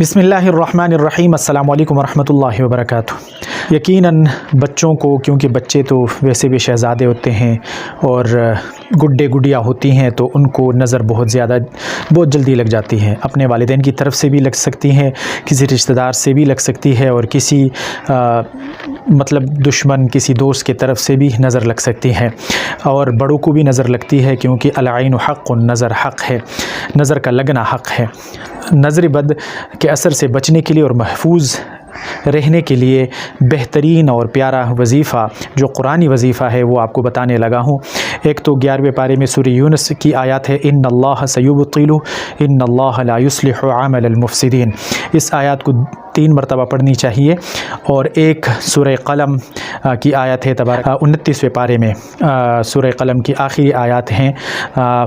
بسم اللہ الرحمن الرحیم۔ السلام علیکم ورحمۃ اللہ وبرکاتہ۔ یقیناً بچوں کو، کیونکہ بچے تو ویسے بھی شہزادے ہوتے ہیں اور گڈے گڈیا ہوتی ہیں، تو ان کو نظر بہت جلدی لگ جاتی ہے۔ اپنے والدین کی طرف سے بھی لگ سکتی ہے، کسی رشتہ دار سے بھی لگ سکتی ہے، اور کسی دشمن، کسی دوست کی طرف سے بھی نظر لگ سکتی ہے، اور بڑوں کو بھی نظر لگتی ہے، کیونکہ العین حق، نظر حق ہے، نظر کا لگنا حق ہے۔ نظر بد کے اثر سے بچنے کے لیے اور محفوظ رہنے کے لیے بہترین اور پیارا وظیفہ جو قرآنی وظیفہ ہے وہ آپ کو بتانے لگا ہوں۔ ایک تو 11ویں پارے میں سورہ یونس کی آیات ہے، ان اللہ سیبطل ان اللہ لا یصلح عمل المفسدین۔ اس آیات کو 3 مرتبہ پڑھنی چاہیے، اور ایک سورہ قلم کی آیت ہے 29ویں پارے میں، سورہ قلم کی آخری آیات ہیں،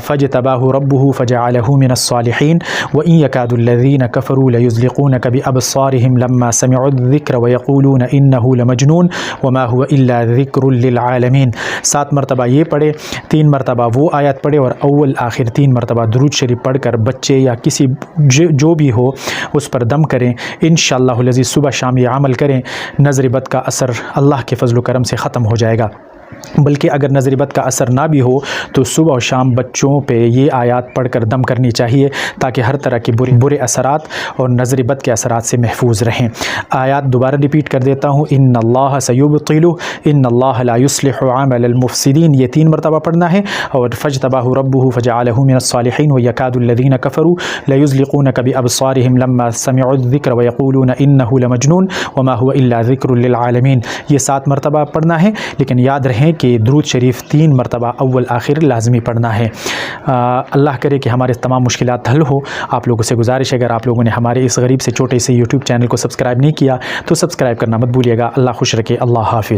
فاجتباہ ربہ فجعلہ من الصالحین وإن يكاد الذین کفروا لیزلقونک بأبصارہم لما سمعوا الذکر ویقولون انہ لمجنون وما هو الا ذکر للعالمین۔ 7 مرتبہ یہ پڑھے، 3 مرتبہ وہ آیت پڑھے، اور اول آخر 3 مرتبہ درود شریف پڑھ کر بچے یا کسی جو بھی ہو اس پر دم کریں۔ انشاءاللہ العزیز صبح شام یہ عمل کریں، نظر بد کا اثر اللہ کے فضل و کرم سے ختم ہو جائے گا۔ بلکہ اگر نظر بد کا اثر نہ بھی ہو تو صبح و شام بچوں پہ یہ آیات پڑھ کر دم کرنی چاہیے، تاکہ ہر طرح کے برے اثرات اور نظر بد کے اثرات سے محفوظ رہیں۔ آیات دوبارہ ریپیٹ کر دیتا ہوں، ان اللہ سیبطل ان اللہ لا یصلح عمل المفسدین، یہ 3 مرتبہ پڑھنا ہے، اور فاجتباہ ربہ فجعلہ من الصالحین ویکاد الذین کفروا لیزلقونک بأبصارہم لما سمعوا الذکر ویقولون انہ لمجنون وما هو الا ذکر للعالمین۔ یہ 7 مرتبہ پڑھنا ہے، لیکن یاد رہیں کہ درود شریف 3 مرتبہ اول آخر لازمی پڑھنا ہے۔ اللہ کرے کہ ہمارے تمام مشکلات حل ہو۔ آپ لوگوں سے گزارش ہے، اگر آپ لوگوں نے ہمارے اس غریب سے چھوٹے سے یوٹیوب چینل کو سبسکرائب نہیں کیا تو سبسکرائب کرنا مت بھولیے گا۔ اللہ خوش رکھے، اللہ حافظ۔